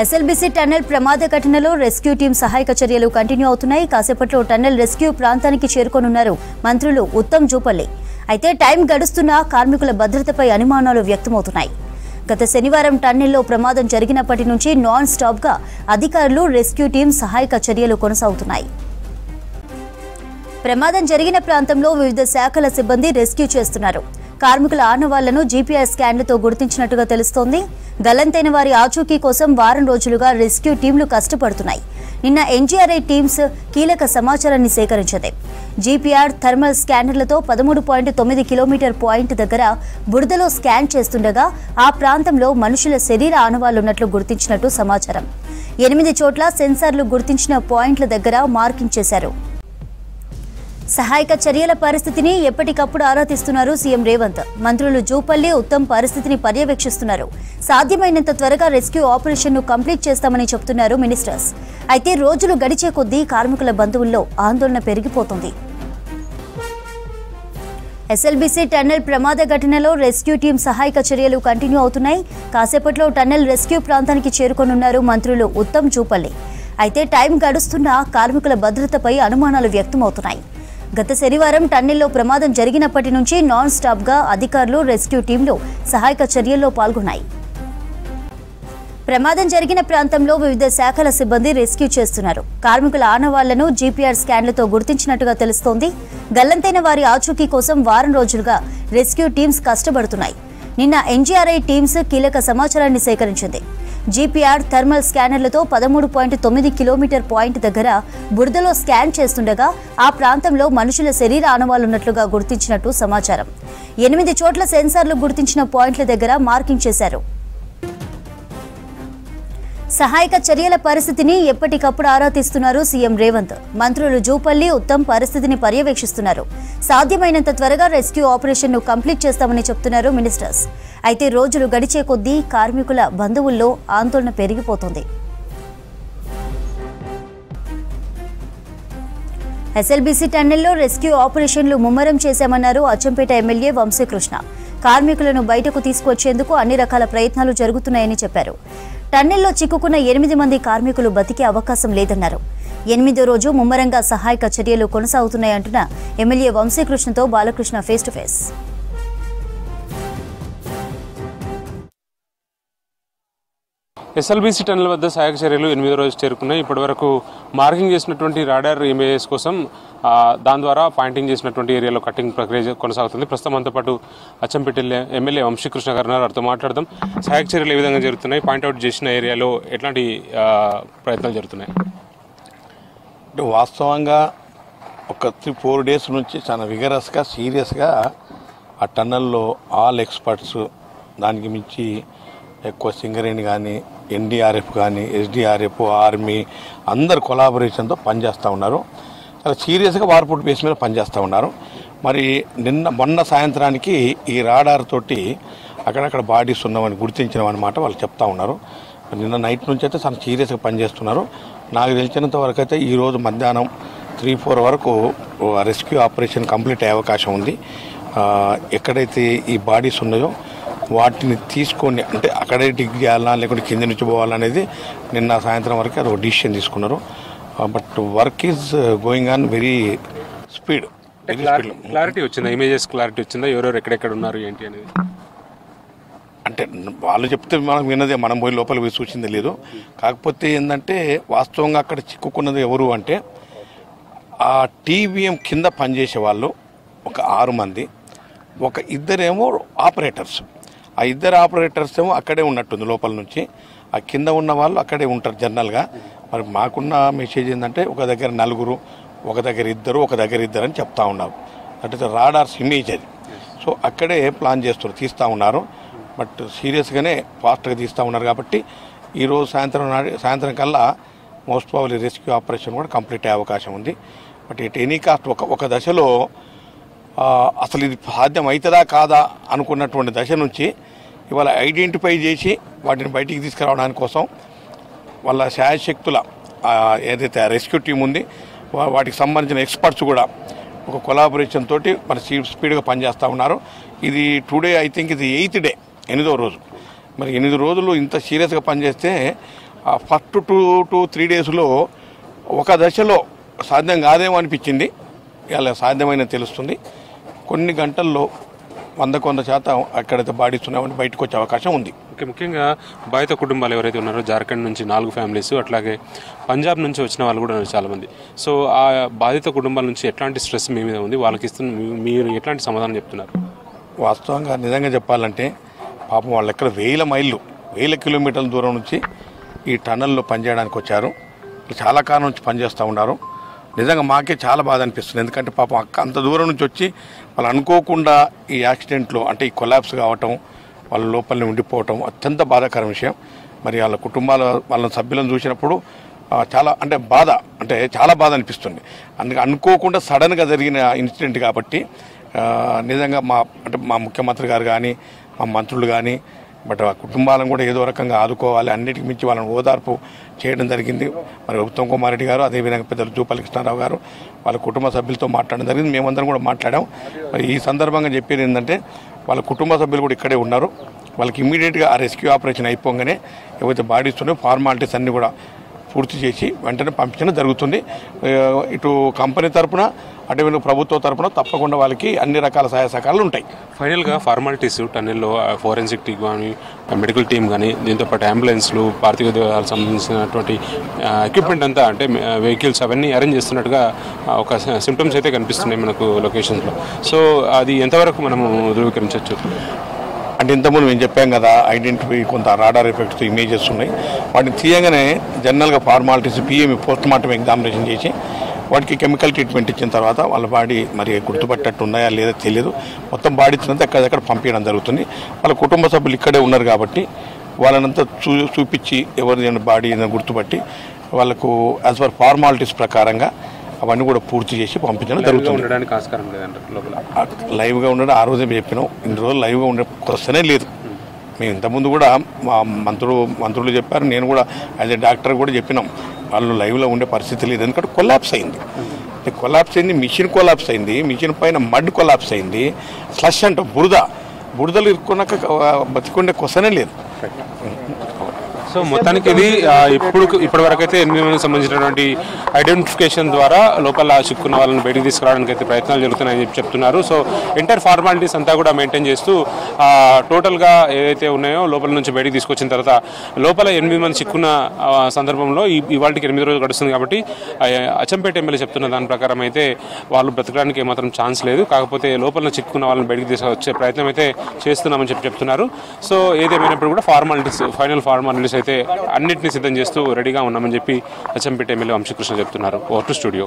SLBC tunnel ప్రమాద ఘటనలో rescue team సహాయక చర్యలు కంటిన్యూ అవుతున్నాయి. కాసేపట్లో టన్నెల్ రెస్క్యూ ప్రాంతానికి చేరుకోనున్నారు మంత్రులు ఉత్తమ్ జూపల్లి. అయితే టైం గడుస్తున్నా కార్మికుల భద్రతపై అనుమానాలు వ్యక్తమవుతున్నాయి. గత శనివారం టన్నెల్లో ప్రమాదం జరిగినప్పటి నుంచి నాన్ స్టాప్ గా అధికారులు రెస్క్యూ టీం సహాయక చర్యలు కొనసాగుతున్నాయి. ప్రమాదం జరిగిన ప్రాంతంలో వివిధ శాఖల సిబ్బంది రెస్క్యూ చేస్తున్నారు. కార్మికుల ఆనవాళ్లను జీపీఆర్ స్కాన్లతో గుర్తించినట్టుగా తెలుస్తోంది. గల్లంతైన వారి ఆచూకీ కోసం వారం రోజులుగా రెస్క్యూ టీంలు కష్టపడుతున్నాయి. నిన్న ఎన్జీఆర్ఐ టీమ్స్ కీలక సమాచారాన్ని సేకరించింది. జీపీఆర్ థర్మల్ స్కానర్లతో 13.9 కిలోమీటర్ పాయింట్ దగ్గర బురదలో స్కాన్ చేస్తుండగా ఆ ప్రాంతంలో మనుషుల శరీర ఆనవాళ్లున్నట్లు గుర్తించినట్టు సమాచారం. 8 చోట్ల సెన్సార్లు గుర్తించిన పాయింట్ల దగ్గర మార్కింగ్ చేశారు. సహాయక చర్యల పరిస్థితిని ఎప్పటికప్పుడు ఆరా తీస్తున్నారు సీఎం రేవంత్. మంత్రులు జూపల్లి, ఉత్తమ్ పరిస్థితిని పర్యవేక్షిస్తున్నారు. సాధ్యమైనంత త్వరగా రెస్క్యూ ఆపరేషన్ ను కంప్లీట్ చేస్తామని చెబుతున్నారు మినిస్టర్స్. అయితే రోజులు గడిచే కొద్దీ కార్మికుల బంధువుల్లో ఆందోళన పెరిగిపోతుంది. ఎస్ఎల్బీసీ టన్నెల్ ప్రమాద ఘటనలో రెస్క్యూ టీం సహాయక చర్యలు కంటిన్యూ అవుతున్నాయి. కాసేపట్లో టన్నెల్ రెస్క్యూ ప్రాంతానికి చేరుకోనున్నారు మంత్రులు ఉత్తమ్ జూపల్లి. అయితే టైం గడుస్తున్నా కార్మికుల భద్రతపై అనుమానాలు వ్యక్తమవుతున్నాయి. గత శనివారం టన్నెల్లో ప్రమాదం జరిగినప్పటి నుంచి నాన్ స్టాప్ గా అధికారులు రెస్క్యూ టీంలు సహాయక చర్యల్లో పాల్గొన్నాయి. ప్రమాదం జరిగిన ప్రాంతంలో వివిధ శాఖల సిబ్బంది రెస్క్యూ చేస్తున్నారు. కార్మికుల ఆనవాళ్లను జీపీఆర్ స్కాన్లతో గుర్తించినట్టుగా తెలుస్తోంది. గల్లంతైన వారి ఆచూకీ కోసం వారం రోజులుగా రెస్క్యూ టీమ్స్ కష్టపడుతున్నాయి. నిన్న ఎన్జీఆర్ఐ టీమ్స్ కీలక సమాచారాన్ని సేకరించింది. జీపీఆర్ థర్మల్ స్కానర్లతో 13.9 కిలోమీటర్ పాయింట్ దగ్గర బురదలో స్కాన్ చేస్తుండగా ఆ ప్రాంతంలో మనుషుల శరీర ఆనవాళ్లున్నట్లుగా గుర్తించినట్టు సమాచారం. 8 చోట్ల సెన్సార్లు గుర్తించిన పాయింట్ల దగ్గర మార్కింగ్ చేశారు. సహాయక చర్యల పరిస్థితిని ఎప్పటికప్పుడు ఆరా తీస్తున్నారు సీఎం రేవంత్. మంత్రులు జూపల్లి, ఉత్తమ్ పరిస్థితిని పర్యవేక్షిస్తున్నారు. సాధ్యమైనంత త్వరగా రెస్క్యూ ఆపరేషన్ ను కంప్లీట్ చేస్తామని చెబుతున్నారు మినిస్టర్స్. అయితే రోజులు గడిచే కొద్దీ కార్మికుల బంధువుల్లో ఆందోళన పెరిగిపోతుంది. ఎస్ఎల్బీసీ టన్నెల్లో రెస్క్యూ ఆపరేషన్లు ముమ్మరం చేశామన్నారు అచ్చంపేట ఎమ్మెల్యే వంశీకృష్ణ. కార్మికులను బయటకు తీసుకొచ్చేందుకు అన్ని రకాల ప్రయత్నాలు జరుగుతున్నాయని చెప్పారు. టన్నెల్లో చిక్కుకున్న 8 మంది కార్మికులు బతికే అవకాశం లేదన్నారు. 8వ రోజు ముమ్మరంగా సహాయక చర్యలు కొనసాగుతున్నాయంటున్న ఎమ్మెల్యే వంశీకృష్ణతో Balakrishna face to face. SLBC tunnel వద్ద సహాయక చర్యలు 8వ రోజు చేరుకున్నాయి. ఇప్పటివరకు మార్కింగ్ చేసినటువంటి రాడార్ ఇమేజెస్ కోసం దాని ద్వారా పాయింటింగ్ చేసినటువంటి ఏరియాలో కటింగ్ ప్రక్రియ కొనసాగుతుంది. ప్రస్తుతం మనతో పాటు అచ్చంపేట ఎమ్మెల్యే వంశీకృష్ణ గారు ఉన్నారు. వారితో మాట్లాడదాం. సహాయక చర్యలు ఏ విధంగా జరుగుతున్నాయి, పాయింట్అవుట్ చేసిన ఏరియాలో ఎట్లాంటి ప్రయత్నాలు జరుగుతున్నాయి? వాస్తవంగా ఒక 3-4 డేస్ నుంచి చాలా విగరస్గా సీరియస్గా ఆ టన్నెల్లో ఆల్ ఎక్స్పర్ట్స్, దానికి మించి ఎక్కువ సింగరేణి కానీ, ఎన్డీఆర్ఎఫ్ కానీ, ఎస్డీఆర్ఎఫ్, ఆర్మీ అందరు కొలాబరేషన్తో పనిచేస్తూ ఉన్నారు. చాలా సీరియస్గా వార్పుట్ బేస్ మీద పనిచేస్తూ ఉన్నారు. మరి మొన్న సాయంత్రానికి ఈ రాడార్ తోటి అక్కడక్కడ బాడీస్ ఉన్నామని గుర్తించినాం అన్నమాట వాళ్ళు చెప్తా ఉన్నారు. నిన్న నైట్ నుంచి అయితే చాలా సీరియస్గా పనిచేస్తున్నారు. నాకు తెలిసినంత వరకు అయితే ఈరోజు మధ్యాహ్నం 3-4 వరకు రెస్క్యూ ఆపరేషన్ కంప్లీట్ అయ్యే అవకాశం ఉంది. ఎక్కడైతే ఈ బాడీస్ ఉన్నాయో వాటిని తీసుకొని, అంటే అక్కడే డిగ్ చేయాలన్నా లేకుంటే కింద నుంచి పోవాలనేది నిన్న సాయంత్రం వరకు అది ఒక డిసిషన్ తీసుకున్నారు. But work is going on very speed. Clarity వచ్చిందా? ఇమేజెస్ క్లారిటీ వచ్చిందా? ఎవరెవరు ఎక్కడెక్కడ ఉన్నారు ఏంటి అనేది? అంటే వాళ్ళు చెప్తే మనం విన్నదే, మనం పోయి లోపలికి పోయి చూసింది లేదు. కాకపోతే ఏంటంటే వాస్తవంగా అక్కడ చిక్కుకున్నది ఎవరు అంటే ఆ టీవీఎం కింద పనిచేసే వాళ్ళు ఒక 6 మంది, ఒక 2 ఆపరేటర్స్. ఆ 2 ఆపరేటర్స్ ఏమో అక్కడే ఉన్నట్టుంది లోపల నుంచి. ఆ కింద ఉన్న వాళ్ళు అక్కడే ఉంటారు జనరల్గా. మరి మాకున్న మెసేజ్ ఏంటంటే ఒక దగ్గర 4, ఒక దగ్గర 2, ఒక దగ్గర 2 అని చెప్తా ఉన్నారు. దట్ ఈస్ రాడార్స్ ఇమేజ్ అది. సో అక్కడే ప్లాన్ చేస్తారు, తీస్తూ ఉన్నారు. బట్ సీరియస్గానే ఫాస్ట్గా తీస్తూ ఉన్నారు. కాబట్టి ఈరోజు సాయంత్రం కల్లా మోస్ట్ ప్రాబబ్లీ రెస్క్యూ ఆపరేషన్ కూడా కంప్లీట్ అయ్యే అవకాశం ఉంది. బట్ ఎట్ ఎనీ కాస్ట్ ఒక దశలో అసలు ఇది సాధ్యం అవుతుందా కాదా అనుకున్నటువంటి దశ నుంచి ఇవాళ ఐడెంటిఫై చేసి వాటిని బయటికి తీసుకురావడానికి కోసం వాళ్ళ శాయశక్తుల ఏదైతే రెస్క్యూ టీం ఉంది వాటికి సంబంధించిన ఎక్స్పర్ట్స్ కూడా ఒక కొలాబరేషన్ తోటి మరి స్పీడ్గా పనిచేస్తూ ఉన్నారు. ఇది టుడే ఐ థింక్ ఇది 8th డే, 8వ రోజు. మరి 8 రోజులు ఇంత సీరియస్గా పనిచేస్తే ఫస్ట్ 2 to 3 డేస్లో ఒక దశలో సాధ్యం కాదేమో అనిపించింది. ఇలా సాధ్యమైన తెలుస్తుంది. కొన్ని గంటల్లో 100% ఎక్కడైతే బాడీస్ ఉన్నాయో బయటకు వచ్చే అవకాశం ఉంది. ముఖ్యంగా బాధిత కుటుంబాలు ఎవరైతే ఉన్నారో జార్ఖండ్ నుంచి 4 ఫ్యామిలీస్, అట్లాగే పంజాబ్ నుంచి వచ్చిన వాళ్ళు కూడా ఉన్నారు చాలామంది. సో ఆ బాధిత కుటుంబాల నుంచి ఎట్లాంటి స్ట్రెస్ మీ మీద ఉంది, వాళ్ళకి మీరు ఎట్లాంటి సమాధానం చెప్తున్నారు? వాస్తవంగా నిజంగా చెప్పాలంటే పాపం వాళ్ళు ఎక్కడ వేల కిలోమీటర్ల దూరం నుంచి ఈ టన్నల్లో పనిచేయడానికి వచ్చారు. చాలా కాలం నుంచి పనిచేస్తూ ఉన్నారు. నిజంగా మాకే చాలా బాధ అనిపిస్తుంది. ఎందుకంటే పాపం అంత దూరం నుంచి వచ్చి వాళ్ళు అనుకోకుండా ఈ యాక్సిడెంట్లో అంటే ఈ కొలాప్స్ కావటం, వాళ్ళ లోపలనే ఉండిపోవటం అత్యంత బాధాకర విషయం. మరి వాళ్ళ వాళ్ళ సభ్యులను చూసినప్పుడు చాలా బాధ అనిపిస్తుంది. అందుకే అనుకోకుండా సడన్గా జరిగిన ఇన్సిడెంట్ కాబట్టి నిజంగా మా ముఖ్యమంత్రి గారు కానీ మా మంత్రులు కానీ బట్ ఆ కుటుంబాలను కూడా ఏదో రకంగా ఆదుకోవాలి, అన్నిటికి మించి వాళ్ళని ఓదార్పు చేయడం జరిగింది. మరి ఉత్తమ్ కుమార్ రెడ్డి గారు, అదేవిధంగా పెద్దలు జూపల్లి కృష్ణారావు గారు వాళ్ళ కుటుంబ సభ్యులతో మాట్లాడడం జరిగింది. మేమందరం కూడా మాట్లాడాం. మరి ఈ సందర్భంగా చెప్పేది ఏంటంటే వాళ్ళ కుటుంబ సభ్యులు కూడా ఇక్కడే ఉన్నారు. వాళ్ళకి ఇమ్మీడియట్గా ఆ రెస్క్యూ ఆపరేషన్ అయిపోగానే ఏవైతే బాడీస్ ఉన్నాయో ఫార్మాలిటీస్ అన్నీ కూడా పూర్తి చేసి వెంటనే పంపించడం జరుగుతుంది. ఇటు కంపెనీ తరఫున అటు ప్రభుత్వ తరఫున తప్పకుండా వాళ్ళకి అన్ని రకాల సహాయ సహకారాలు ఉంటాయి. ఫైనల్గా ఫార్మాలిటీస్ టన్నెల్లో ఫోరెన్సిక్ టీమ్ కానీ మెడికల్ టీమ్ కానీ దీంతోపాటు అంబులెన్స్లు, పార్థివ దేహాలకు సంబంధించినటువంటి ఎక్విప్మెంట్ అంతా అంటే వెహికల్స్ అవన్నీ అరేంజ్ చేస్తున్నట్టుగా ఒక సిమ్టమ్స్ అయితే కనిపిస్తున్నాయి మనకు లొకేషన్స్లో. సో అది ఎంతవరకు మనము ధృవీకరించవచ్చు? అంటే ఇంతకుముందు మేము చెప్పాం కదా, ఐడెంటిఫై కొంత రాడార్ ఎఫెక్ట్స్ ఇమేజెస్ ఉన్నాయి. వాటిని తీయగానే జనరల్గా formalities PME post mortem examination చేసి వాటికి కెమికల్ ట్రీట్మెంట్ ఇచ్చిన తర్వాత వాళ్ళ బాడీ మరి గుర్తుపట్టేట్టు ఉన్నాయా లేదా తెలియదు. మొత్తం బాడీ ఇచ్చినంత ఎక్కడెక్కడ పంపించడం జరుగుతుంది. వాళ్ళ కుటుంబ సభ్యులు ఇక్కడే ఉన్నారు కాబట్టి వాళ్ళనంతా చూపించి ఎవరిదైనా బాడీ గుర్తుపట్టి వాళ్ళకు యాజ్ పర్ ఫార్మాలిటీస్ ప్రకారంగా అవన్నీ కూడా పూర్తి చేసి పంపించడం జరుగుతుంది. లైవ్గా ఉండడం ఆ రోజే చెప్పినాం. ఇన్ని రోజులు లైవ్గా ఉండే క్వశ్చనే లేదు. మేము ఇంతకుముందు కూడా మా మంత్రులు చెప్పారు, నేను కూడా యాజ్ ఏ డాక్టర్ కూడా చెప్పినాం, వాళ్ళు లైవ్లో ఉండే పరిస్థితి లేదు. ఎందుకంటే కొలాప్స్ అయింది, మిషన్ కొలాప్స్ అయింది, మిషన్ పైన మడ్ కొలాప్స్ అయింది, స్లష్ అంటే బురదలు ఇరుక్కున్నాక బతికుండే క్వశ్చనే లేదు. సో మొత్తానికి ఇది ఇప్పటివరకు అయితే 8 మందికి సంబంధించినటువంటి ఐడెంటిఫికేషన్ ద్వారా లోపల చిక్కున్న వాళ్ళని బయటికి తీసుకురావడానికి అయితే ప్రయత్నాలు జరుగుతున్నాయని చెప్తున్నారు. సో ఎంటైర్ ఫార్మాలిటీస్ అంతా కూడా మెయింటైన్ చేస్తూ టోటల్గా ఏదైతే ఉన్నాయో లోపల నుంచి బయటికి తీసుకొచ్చిన తర్వాత లోపల 8 మంది చిక్కున్న సందర్భంలో ఇవాళకి 8 రోజులు గడుస్తుంది కాబట్టి అచ్చంపేట ఎమ్మెల్యే చెప్తున్న దాని ప్రకారం అయితే వాళ్ళు బ్రతకడానికి ఏమాత్రం ఛాన్స్ లేదు. కాకపోతే లోపల చిక్కున్న వాళ్ళని బయటికి తీసుకొచ్చే ప్రయత్నం అయితే చేస్తున్నామని చెప్తున్నారు. సో ఏదేమైనప్పుడు కూడా ఫైనల్ ఫార్మాలిటీస్ అయితే అన్నింటినీ సిద్ధం చేస్తూ రెడీగా ఉన్నామని చెప్పి అచ్చంపేట ఎమ్మెల్యే వంశీకృష్ణ చెప్తున్నారు. Over to studio.